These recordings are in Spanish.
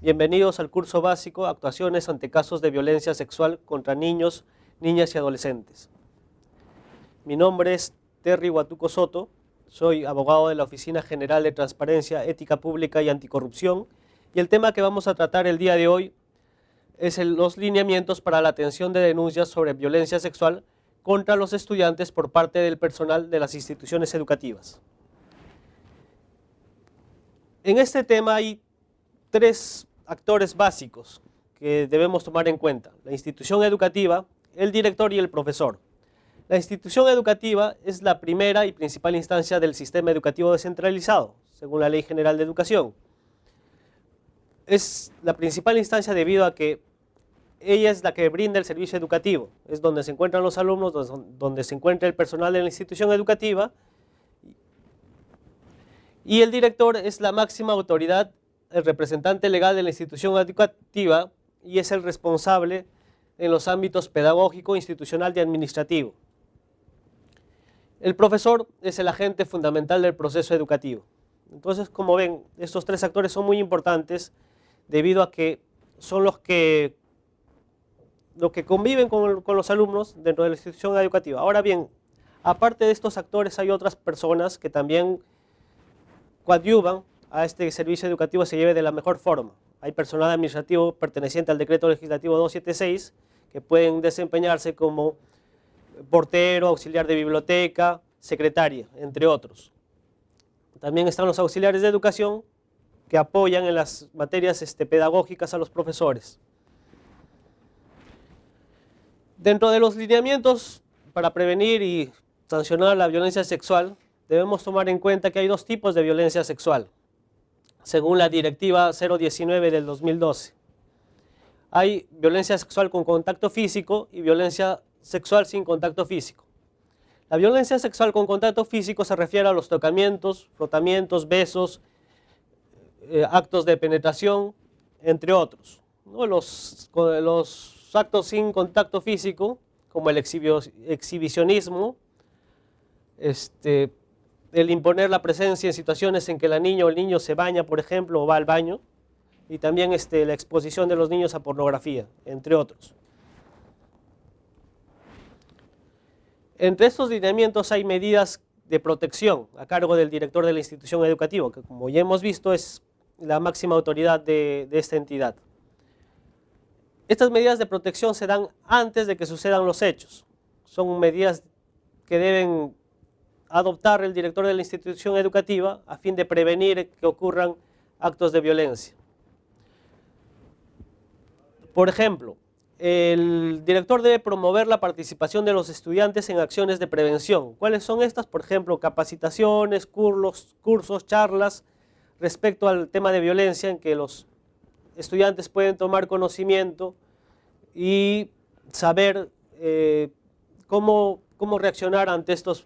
Bienvenidos al curso básico Actuaciones ante casos de violencia sexual contra niños, niñas y adolescentes. Mi nombre es Terry Huatuco Soto, soy abogado de la Oficina General de Transparencia, Ética Pública y Anticorrupción, y el tema que vamos a tratar el día de hoy es los lineamientos para la atención de denuncias sobre violencia sexual contra los estudiantes por parte del personal de las instituciones educativas. En este tema hay tres actores básicos que debemos tomar en cuenta: la institución educativa, el director y el profesor. La institución educativa es la primera y principal instancia del sistema educativo descentralizado, según la Ley General de Educación. Es la principal instancia debido a que ella es la que brinda el servicio educativo, es donde se encuentran los alumnos, donde se encuentra el personal de la institución educativa, y el director es la máxima autoridad, el representante legal de la institución educativa, y es el responsable en los ámbitos pedagógico, institucional y administrativo. El profesor es el agente fundamental del proceso educativo. Entonces, como ven, estos tres actores son muy importantes debido a que son los que conviven con los alumnos dentro de la institución educativa. Ahora bien, aparte de estos actores hay otras personas que también coadyuvan a este servicio educativo se lleve de la mejor forma. Hay personal administrativo perteneciente al decreto legislativo 276 que pueden desempeñarse como portero, auxiliar de biblioteca, secretaria, entre otros. También están los auxiliares de educación que apoyan en las materias pedagógicas a los profesores. Dentro de los lineamientos para prevenir y sancionar la violencia sexual, debemos tomar en cuenta que hay dos tipos de violencia sexual, según la Directiva 019 del 2012. Hay violencia sexual con contacto físico y violencia sexual sin contacto físico. La violencia sexual con contacto físico se refiere a los tocamientos, frotamientos, besos, actos de penetración, entre otros, ¿no? Los actos sin contacto físico, como el exhibicionismo, el imponer la presencia en situaciones en que la niña o el niño se baña, por ejemplo, o va al baño, y también la exposición de los niños a pornografía, entre otros. Entre estos lineamientos hay medidas de protección a cargo del director de la institución educativa, que como ya hemos visto es la máxima autoridad de esta entidad. Estas medidas de protección se dan antes de que sucedan los hechos. Son medidas que deben adoptar el director de la institución educativa a fin de prevenir que ocurran actos de violencia. Por ejemplo, el director debe promover la participación de los estudiantes en acciones de prevención. ¿Cuáles son estas? Por ejemplo, capacitaciones, cursos, charlas respecto al tema de violencia en que los estudiantes pueden tomar conocimiento y saber cómo reaccionar ante estas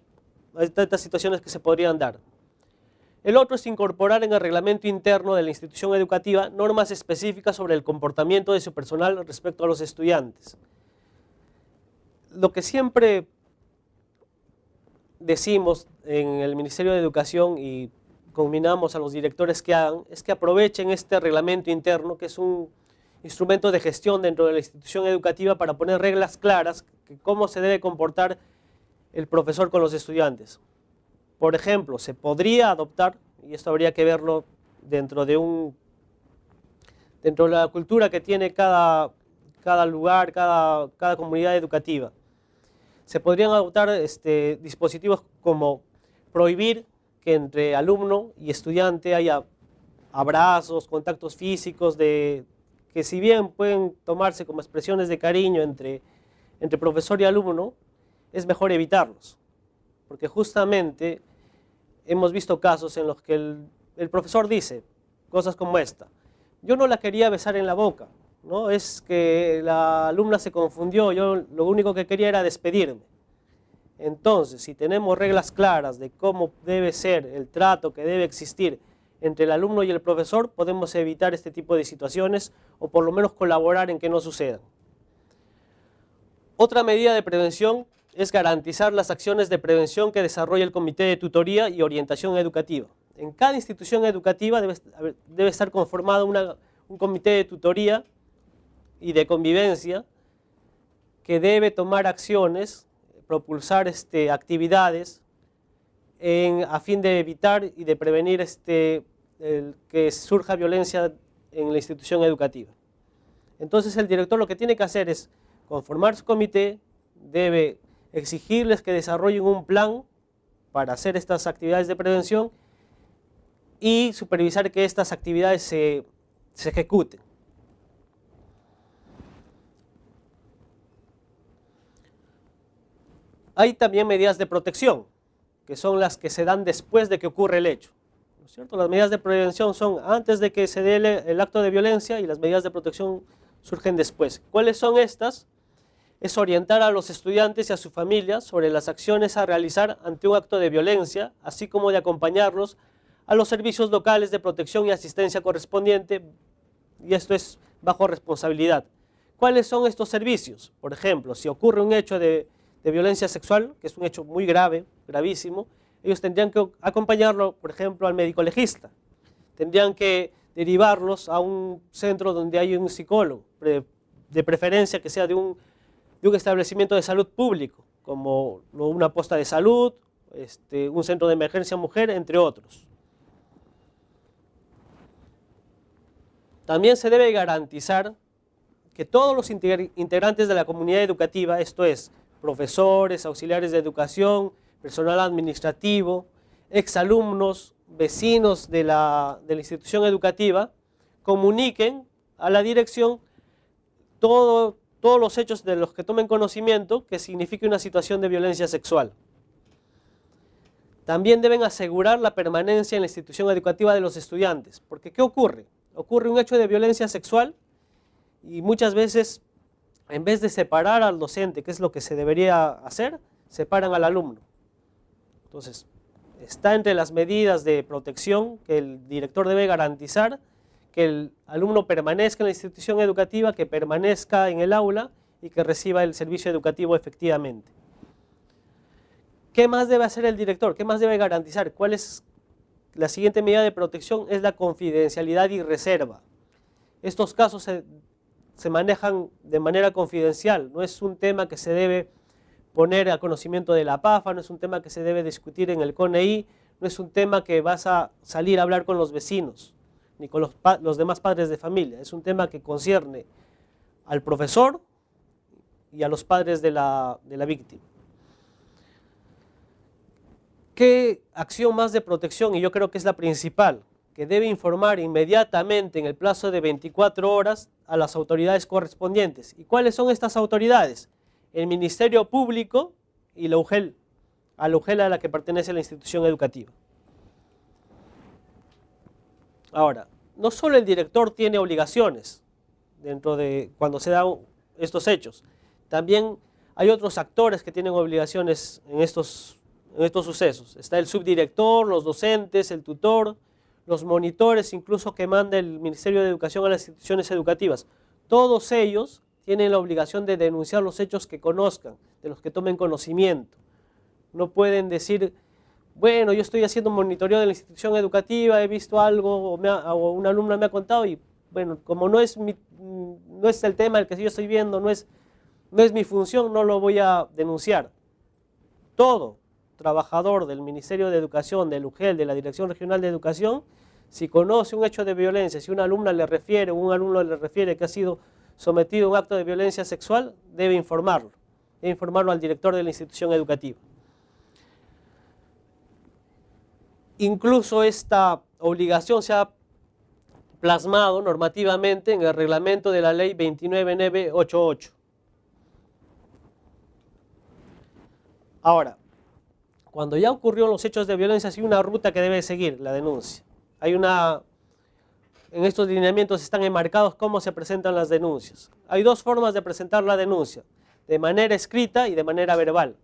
situaciones que se podrían dar. El otro es incorporar en el reglamento interno de la institución educativa normas específicas sobre el comportamiento de su personal respecto a los estudiantes. Lo que siempre decimos en el Ministerio de Educación y combinamos a los directores que hagan es que aprovechen este reglamento interno, que es un instrumento de gestión dentro de la institución educativa, para poner reglas claras de cómo se debe comportar el profesor con los estudiantes. Por ejemplo, se podría adoptar, y esto habría que verlo dentro de la cultura que tiene cada lugar, cada comunidad educativa, se podrían adoptar dispositivos como prohibir que entre alumno y estudiante haya abrazos, contactos físicos, que si bien pueden tomarse como expresiones de cariño entre profesor y alumno, es mejor evitarlos, porque justamente hemos visto casos en los que el profesor dice cosas como esta: yo no la quería besar en la boca, ¿no? Es que la alumna se confundió, yo lo único que quería era despedirme. Entonces, si tenemos reglas claras de cómo debe ser el trato que debe existir entre el alumno y el profesor, podemos evitar este tipo de situaciones o por lo menos colaborar en que no sucedan. Otra medida de prevención es garantizar las acciones de prevención que desarrolla el Comité de Tutoría y Orientación Educativa. En cada institución educativa debe estar conformada un comité de tutoría y de convivencia que debe tomar acciones, propulsar actividades a fin de evitar y de prevenir que surja violencia en la institución educativa. Entonces el director lo que tiene que hacer es conformar su comité, debe exigirles que desarrollen un plan para hacer estas actividades de prevención y supervisar que estas actividades se ejecuten. Hay también medidas de protección, que son las que se dan después de que ocurre el hecho, ¿no es cierto? Las medidas de prevención son antes de que se dé el acto de violencia y las medidas de protección surgen después. ¿Cuáles son estas? Es orientar a los estudiantes y a su familia sobre las acciones a realizar ante un acto de violencia, así como de acompañarlos a los servicios locales de protección y asistencia correspondiente, y esto es bajo responsabilidad. ¿Cuáles son estos servicios? Por ejemplo, si ocurre un hecho de violencia sexual, que es un hecho muy grave, gravísimo, ellos tendrían que acompañarlo, por ejemplo, al médico legista. Tendrían que derivarlos a un centro donde hay un psicólogo, de preferencia que sea de un establecimiento de salud público, como una posta de salud, un centro de emergencia mujer, entre otros. También se debe garantizar que todos los integrantes de la comunidad educativa, esto es, profesores, auxiliares de educación, personal administrativo, exalumnos, vecinos de la institución educativa, comuniquen a la dirección todos los hechos de los que tomen conocimiento que signifique una situación de violencia sexual. También deben asegurar la permanencia en la institución educativa de los estudiantes, porque ¿qué ocurre? Ocurre un hecho de violencia sexual y muchas veces, en vez de separar al docente, que es lo que se debería hacer, separan al alumno. Entonces, está entre las medidas de protección que el director debe garantizar que el alumno permanezca en la institución educativa, que permanezca en el aula y que reciba el servicio educativo efectivamente. ¿Qué más debe hacer el director? ¿Qué más debe garantizar? ¿Cuál es la siguiente medida de protección? Es la confidencialidad y reserva. Estos casos se manejan de manera confidencial, no es un tema que se debe poner a conocimiento de la PAFA, no es un tema que se debe discutir en el CONEI, no es un tema que vas a salir a hablar con los vecinos, ni con los demás padres de familia, es un tema que concierne al profesor y a los padres de la víctima. ¿Qué acción más de protección? Y yo creo que es la principal, que debe informar inmediatamente en el plazo de 24 horas a las autoridades correspondientes. ¿Y cuáles son estas autoridades? El Ministerio Público y la UGEL, a la que pertenece la institución educativa. Ahora, no solo el director tiene obligaciones dentro de cuando se dan estos hechos, también hay otros actores que tienen obligaciones en estos sucesos. Está el subdirector, los docentes, el tutor, los monitores, incluso que manda el Ministerio de Educación a las instituciones educativas. Todos ellos tienen la obligación de denunciar los hechos que conozcan, de los que tomen conocimiento. No pueden decir, bueno, yo estoy haciendo un monitoreo de la institución educativa, he visto algo o una alumna me ha contado y bueno, como no es el tema el que yo estoy viendo, no es mi función, no lo voy a denunciar. Todo trabajador del Ministerio de Educación, del UGEL, de la Dirección Regional de Educación, si conoce un hecho de violencia, si una alumna le refiere o un alumno le refiere que ha sido sometido a un acto de violencia sexual, debe informarlo al director de la institución educativa. Incluso esta obligación se ha plasmado normativamente en el reglamento de la ley 29988. Ahora, cuando ya ocurrieron los hechos de violencia, hay una ruta que debe seguir la denuncia. En estos lineamientos están enmarcados cómo se presentan las denuncias. Hay dos formas de presentar la denuncia, de manera escrita y de manera verbal.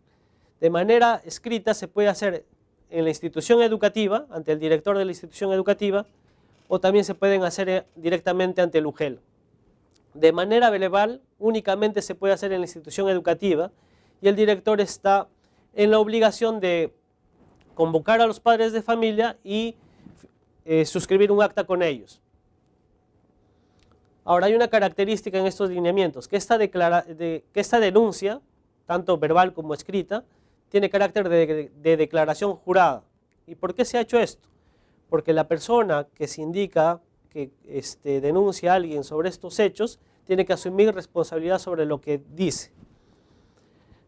De manera escrita se puede hacer en la institución educativa, ante el director de la institución educativa, o también se pueden hacer directamente ante el UGEL. De manera verbal, únicamente se puede hacer en la institución educativa y el director está en la obligación de convocar a los padres de familia y suscribir un acta con ellos. Ahora, hay una característica en estos lineamientos, que esta denuncia, tanto verbal como escrita, tiene carácter de declaración jurada. ¿Y por qué se ha hecho esto? Porque la persona que se indica que denuncia a alguien sobre estos hechos tiene que asumir responsabilidad sobre lo que dice.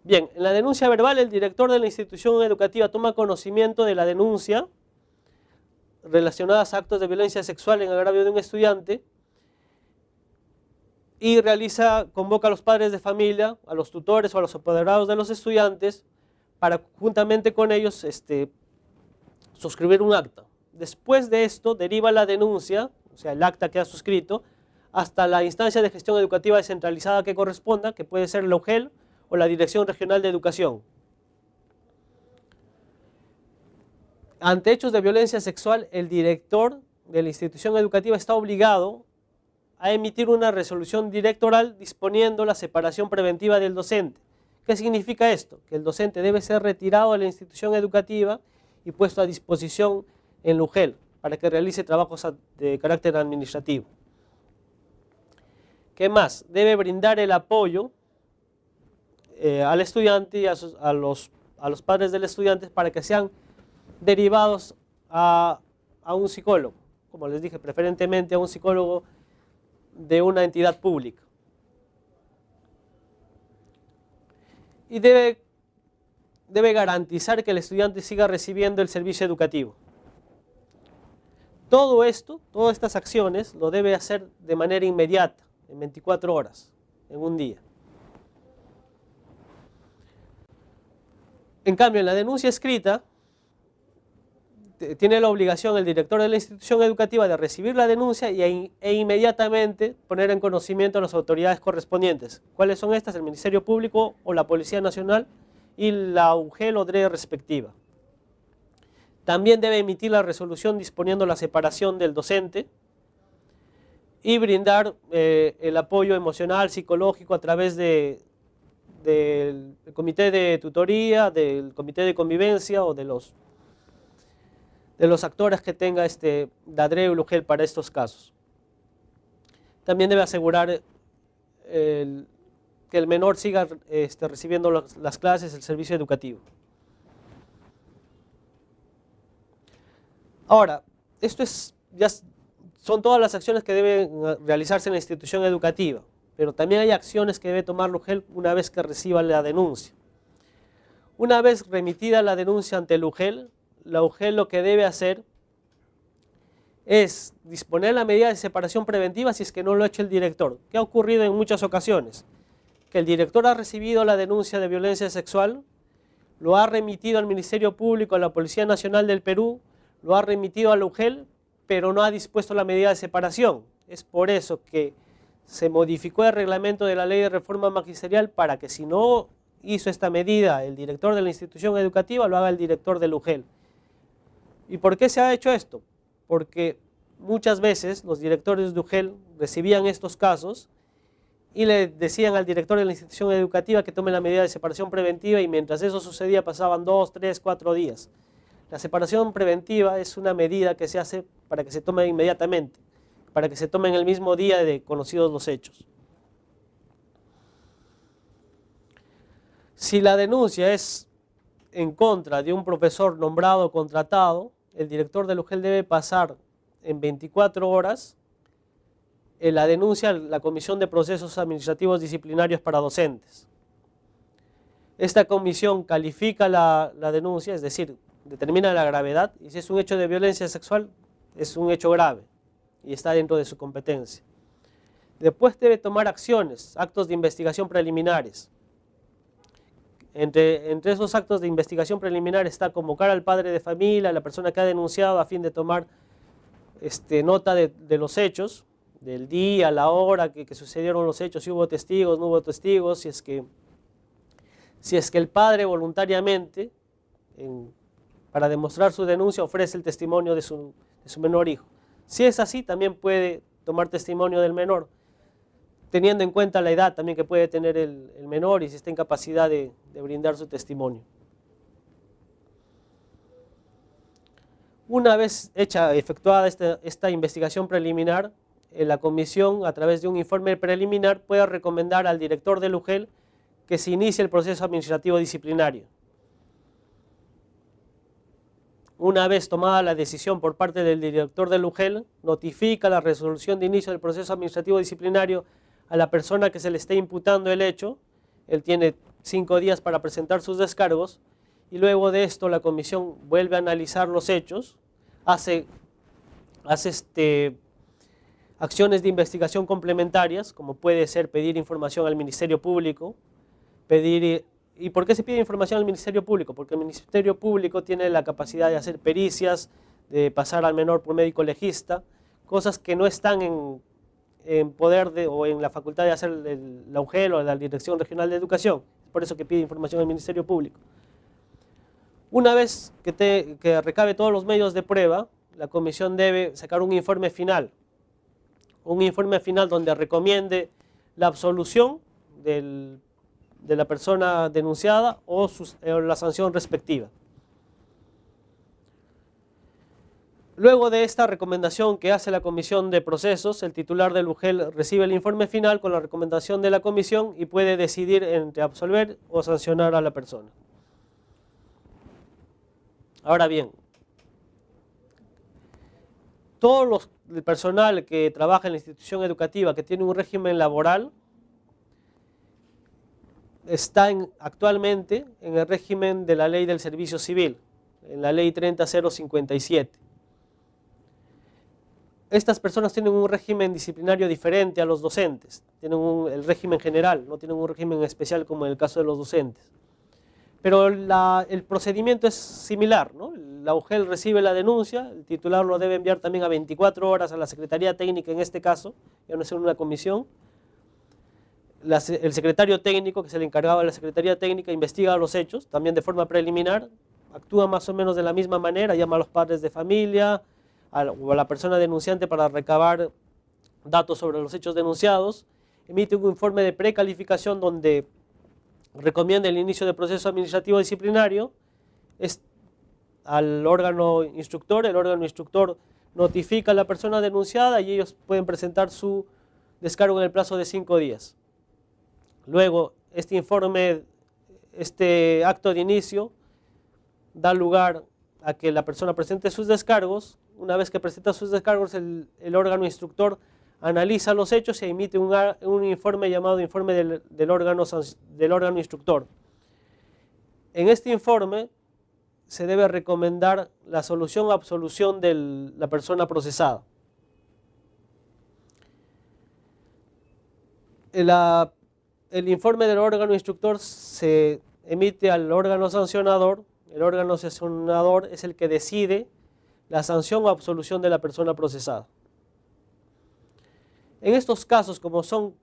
Bien, en la denuncia verbal el director de la institución educativa toma conocimiento de la denuncia relacionada a actos de violencia sexual en agravio de un estudiante y convoca a los padres de familia, a los tutores o a los apoderados de los estudiantes para juntamente con ellos suscribir un acta. Después de esto deriva la denuncia, o sea el acta que ha suscrito, hasta la instancia de gestión educativa descentralizada que corresponda, que puede ser la UGEL o la Dirección Regional de Educación. Ante hechos de violencia sexual, el director de la institución educativa está obligado a emitir una resolución directoral disponiendo la separación preventiva del docente. ¿Qué significa esto? Que el docente debe ser retirado de la institución educativa y puesto a disposición en la UGEL para que realice trabajos de carácter administrativo. ¿Qué más? Debe brindar el apoyo al estudiante y a los padres del estudiante para que sean derivados a un psicólogo, como les dije, preferentemente a un psicólogo de una entidad pública. Y debe garantizar que el estudiante siga recibiendo el servicio educativo. Todo esto, todas estas acciones, lo debe hacer de manera inmediata, en 24 horas, en un día. En cambio, en la denuncia escrita, tiene la obligación el director de la institución educativa de recibir la denuncia e inmediatamente poner en conocimiento a las autoridades correspondientes. ¿Cuáles son estas? El Ministerio Público o la Policía Nacional y la UGEL o DRE respectiva. También debe emitir la resolución disponiendo la separación del docente y brindar el apoyo emocional, psicológico a través del comité de tutoría, del comité de convivencia o de los actores que tenga DADRE o UGEL para estos casos. También debe asegurar que el menor siga recibiendo las clases, el servicio educativo. Ahora, son todas las acciones que deben realizarse en la institución educativa, pero también hay acciones que debe tomar la UGEL una vez que reciba la denuncia. Una vez remitida la denuncia ante la UGEL lo que debe hacer es disponer la medida de separación preventiva si es que no lo ha hecho el director. ¿Qué ha ocurrido en muchas ocasiones? Que el director ha recibido la denuncia de violencia sexual, lo ha remitido al Ministerio Público, a la Policía Nacional del Perú, lo ha remitido a la UGEL, pero no ha dispuesto la medida de separación. Es por eso que se modificó el reglamento de la Ley de Reforma Magisterial para que si no hizo esta medida el director de la institución educativa, lo haga el director del UGEL. ¿Y por qué se ha hecho esto? Porque muchas veces los directores de UGEL recibían estos casos y le decían al director de la institución educativa que tome la medida de separación preventiva y mientras eso sucedía pasaban 2, 3, 4 días. La separación preventiva es una medida que se hace para que se tome inmediatamente, para que se tome en el mismo día de conocidos los hechos. Si la denuncia es en contra de un profesor nombrado o contratado, el director del UGEL debe pasar en 24 horas la denuncia a la Comisión de Procesos Administrativos Disciplinarios para Docentes. Esta comisión califica la denuncia, es decir, determina la gravedad y si es un hecho de violencia sexual, es un hecho grave y está dentro de su competencia. Después debe tomar acciones, actos de investigación preliminares. Entre esos actos de investigación preliminar está convocar al padre de familia, a la persona que ha denunciado a fin de tomar nota de los hechos, del día, la hora que sucedieron los hechos, si hubo testigos, no hubo testigos, si es que el padre voluntariamente, para demostrar su denuncia, ofrece el testimonio de su menor hijo. Si es así, también puede tomar testimonio del menor, teniendo en cuenta la edad también que puede tener el menor y si está en capacidad de brindar su testimonio. Una vez efectuada esta investigación preliminar, la comisión, a través de un informe preliminar, puede recomendar al director del UGEL que se inicie el proceso administrativo disciplinario. Una vez tomada la decisión por parte del director del UGEL, notifica la resolución de inicio del proceso administrativo disciplinario a la persona que se le esté imputando el hecho. Él tiene 5 días para presentar sus descargos y luego de esto la comisión vuelve a analizar los hechos, hace acciones de investigación complementarias, como puede ser pedir información al Ministerio Público, ¿y por qué se pide información al Ministerio Público? Porque el Ministerio Público tiene la capacidad de hacer pericias, de pasar al menor por médico legista, cosas que no están en poder o en la facultad de hacer la UGEL o la Dirección Regional de Educación. Por eso que pide información al Ministerio Público. Una vez que recabe todos los medios de prueba, la comisión debe sacar un informe final donde recomiende la absolución de la persona denunciada o la sanción respectiva. Luego de esta recomendación que hace la comisión de procesos, el titular del UGEL recibe el informe final con la recomendación de la comisión y puede decidir entre absolver o sancionar a la persona. Ahora bien, todo el personal que trabaja en la institución educativa que tiene un régimen laboral está actualmente en el régimen de la Ley del Servicio Civil, en la Ley 30057. Estas personas tienen un régimen disciplinario diferente a los docentes, tienen el régimen general, no tienen un régimen especial como en el caso de los docentes. Pero el procedimiento es similar, ¿no? La UGEL recibe la denuncia, el titular lo debe enviar también a 24 horas a la Secretaría Técnica en este caso, ya no es en una comisión. El secretario técnico, que es el encargado de la Secretaría Técnica, investiga los hechos, también de forma preliminar, actúa más o menos de la misma manera, llama a los padres de familia o a la persona denunciante para recabar datos sobre los hechos denunciados, emite un informe de precalificación donde recomienda el inicio del proceso administrativo disciplinario al órgano instructor. El órgano instructor notifica a la persona denunciada y ellos pueden presentar su descargo en el plazo de 5 días. Luego, este acto de inicio da lugar a que la persona presente sus descargos. Una vez que presenta sus descargos, el órgano instructor analiza los hechos y emite un informe llamado informe del órgano instructor. En este informe se debe recomendar la solución o absolución de la persona procesada. El informe del órgano instructor se emite al órgano sancionador. El órgano sancionador es el que decide la sanción o absolución de la persona procesada. En estos casos, como son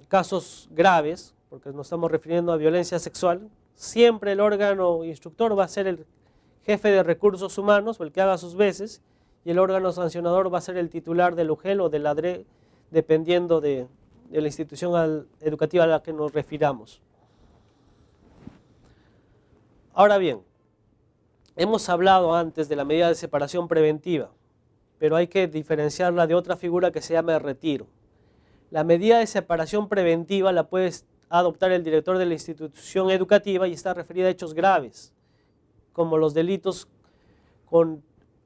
casos graves, porque nos estamos refiriendo a violencia sexual, siempre el órgano instructor va a ser el jefe de recursos humanos o el que haga sus veces, y el órgano sancionador va a ser el titular del UGEL o del ADRE, dependiendo de la institución educativa a la que nos refiramos. Ahora bien, hemos hablado antes de la medida de separación preventiva, pero hay que diferenciarla de otra figura que se llama el retiro. La medida de separación preventiva la puede adoptar el director de la institución educativa y está referida a hechos graves, como los delitos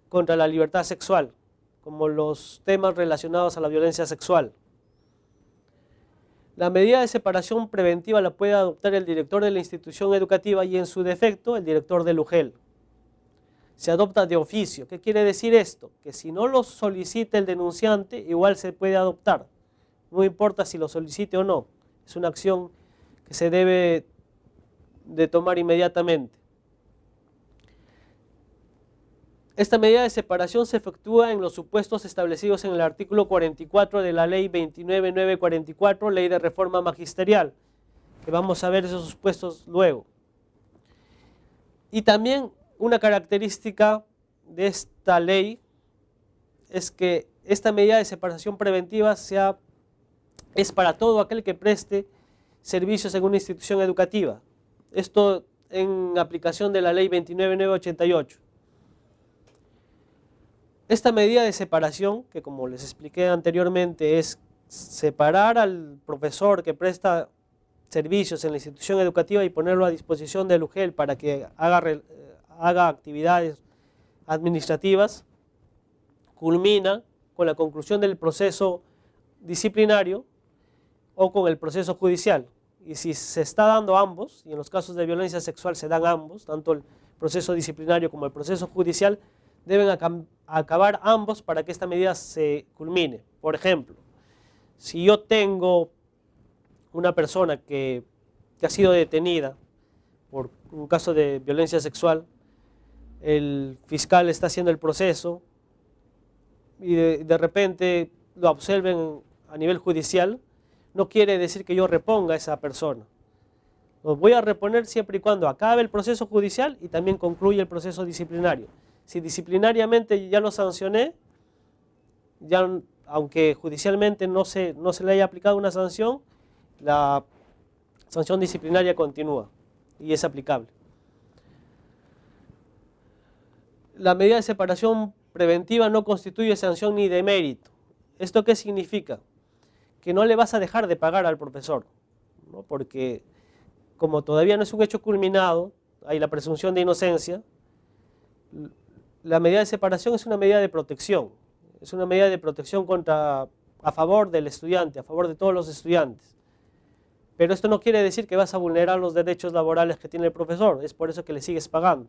contra la libertad sexual, como los temas relacionados a la violencia sexual. La medida de separación preventiva la puede adoptar el director de la institución educativa y en su defecto el director del UGEL. Se adopta de oficio. ¿Qué quiere decir esto? Que si no lo solicita el denunciante, igual se puede adoptar. No importa si lo solicite o no. Es una acción que se debe de tomar inmediatamente. Esta medida de separación se efectúa en los supuestos establecidos en el artículo 44 de la Ley 29944, Ley de Reforma Magisterial, que vamos a ver esos supuestos luego. Y también una característica de esta ley es que esta medida de separación preventiva es para todo aquel que preste servicios en una institución educativa. Esto en aplicación de la Ley 29988. Esta medida de separación, que como les expliqué anteriormente, es separar al profesor que presta servicios en la institución educativa y ponerlo a disposición del UGEL para que haga actividades administrativas, culmina con la conclusión del proceso disciplinario o con el proceso judicial. Y si se está dando ambos, y en los casos de violencia sexual se dan ambos, tanto el proceso disciplinario como el proceso judicial, deben acabar ambos para que esta medida se culmine. Por ejemplo, si yo tengo una persona que ha sido detenida por un caso de violencia sexual, el fiscal está haciendo el proceso y de repente lo absuelven a nivel judicial, no quiere decir que yo reponga a esa persona. Lo voy a reponer siempre y cuando acabe el proceso judicial y también concluya el proceso disciplinario. Si disciplinariamente ya lo sancioné, ya, aunque judicialmente no se le haya aplicado una sanción, la sanción disciplinaria continúa y es aplicable. La medida de separación preventiva no constituye sanción ni demérito. ¿Esto qué significa? Que no le vas a dejar de pagar al profesor, ¿no? Porque como todavía no es un hecho culminado, hay la presunción de inocencia, la medida de separación es una medida de protección, es una medida de protección a favor del estudiante, a favor de todos los estudiantes. Pero esto no quiere decir que vas a vulnerar los derechos laborales que tiene el profesor, es por eso que le sigues pagando.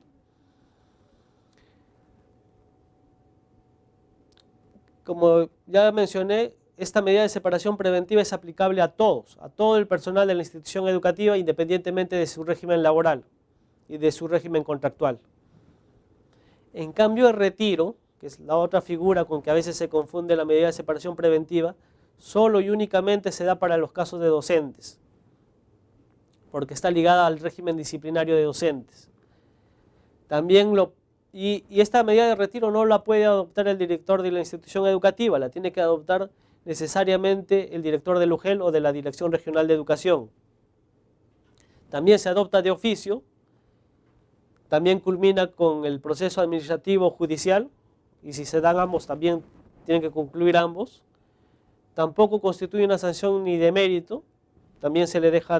Como ya mencioné, esta medida de separación preventiva es aplicable a todos, a todo el personal de la institución educativa, independientemente de su régimen laboral y de su régimen contractual. En cambio, el retiro, que es la otra figura con que a veces se confunde la medida de separación preventiva, solo y únicamente se da para los casos de docentes, porque está ligada al régimen disciplinario de docentes. También y esta medida de retiro no la puede adoptar el director de la institución educativa, la tiene que adoptar necesariamente el director del UGEL o de la Dirección Regional de Educación. También se adopta de oficio, también culmina con el proceso administrativo judicial, y si se dan ambos también tienen que concluir ambos. Tampoco constituye una sanción ni de mérito, también no se le deja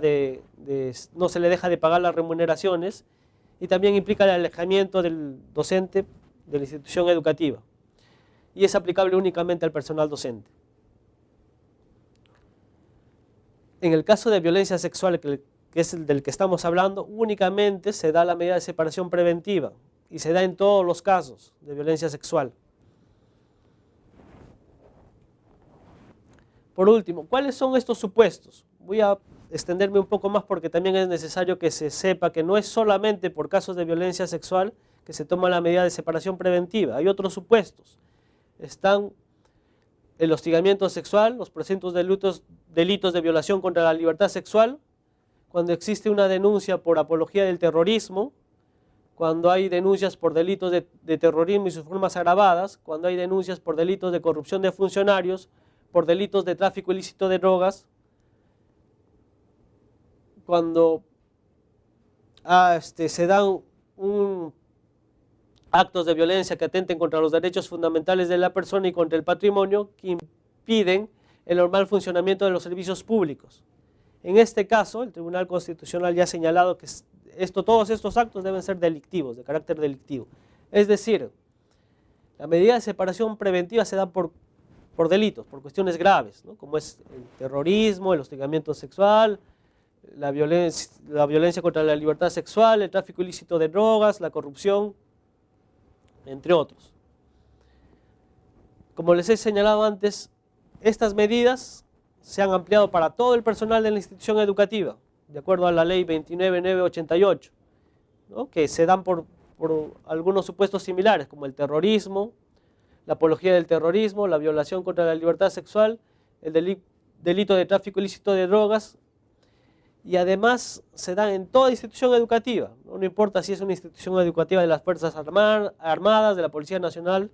de pagar las remuneraciones, y también implica el alejamiento del docente de la institución educativa, y es aplicable únicamente al personal docente. En el caso de violencia sexual, que es el del que estamos hablando, únicamente se da la medida de separación preventiva y se da en todos los casos de violencia sexual. Por último, ¿cuáles son estos supuestos? Voy a extenderme un poco más porque también es necesario que se sepa que no es solamente por casos de violencia sexual que se toma la medida de separación preventiva, hay otros supuestos. Están el hostigamiento sexual, los presuntos delitos de violación contra la libertad sexual, cuando existe una denuncia por apología del terrorismo, cuando hay denuncias por delitos de terrorismo y sus formas agravadas, cuando hay denuncias por delitos de corrupción de funcionarios, por delitos de tráfico ilícito de drogas, cuando se dan actos de violencia que atenten contra los derechos fundamentales de la persona y contra el patrimonio que impiden el normal funcionamiento de los servicios públicos. En este caso, el Tribunal Constitucional ya ha señalado que todos estos actos deben ser delictivos, de carácter delictivo. Es decir, la medida de separación preventiva se da por delitos, por cuestiones graves, ¿no? Como es el terrorismo, el hostigamiento sexual, la violencia contra la libertad sexual, el tráfico ilícito de drogas, la corrupción, entre otros. Como les he señalado antes, estas medidas se han ampliado para todo el personal de la institución educativa, de acuerdo a la ley 29988, ¿no? Que se dan por algunos supuestos similares, como el terrorismo, la apología del terrorismo, la violación contra la libertad sexual, el delito de tráfico ilícito de drogas, y además se dan en toda institución educativa, no importa si es una institución educativa de las Fuerzas Armadas, de la Policía Nacional,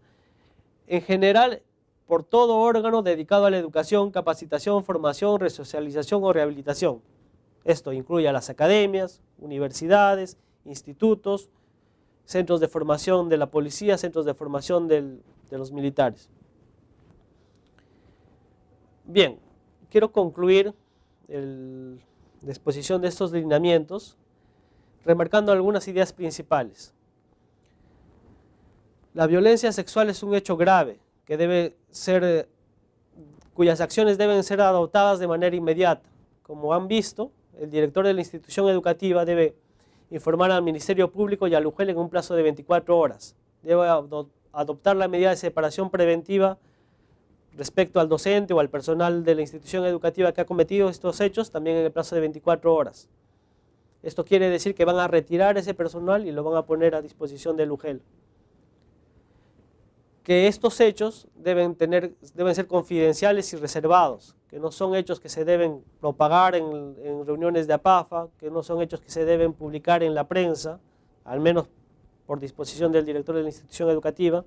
en general por todo órgano dedicado a la educación, capacitación, formación, resocialización o rehabilitación. Esto incluye a las academias, universidades, institutos, centros de formación de la policía, centros de formación de los militares. Bien, quiero concluir la exposición de estos lineamientos remarcando algunas ideas principales. La violencia sexual es un hecho grave cuyas acciones deben ser adoptadas de manera inmediata. Como han visto, el director de la institución educativa debe informar al Ministerio Público y al UGEL en un plazo de 24 horas. Debe adoptar la medida de separación preventiva respecto al docente o al personal de la institución educativa que ha cometido estos hechos, también en el plazo de 24 horas. Esto quiere decir que van a retirar ese personal y lo van a poner a disposición del UGEL. Que estos hechos deben ser confidenciales y reservados, que no son hechos que se deben propagar en reuniones de APAFA, que no son hechos que se deben publicar en la prensa, al menos por disposición del director de la institución educativa.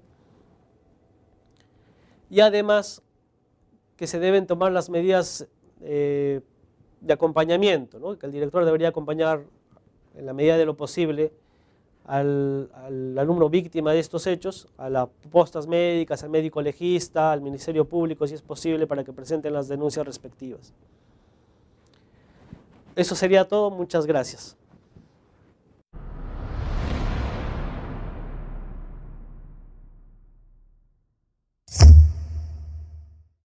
Y además que se deben tomar las medidas de acompañamiento, ¿no? Que el director debería acompañar en la medida de lo posible al alumno víctima de estos hechos, a las postas médicas, al médico legista, al Ministerio Público, si es posible, para que presenten las denuncias respectivas. Eso sería todo. Muchas gracias.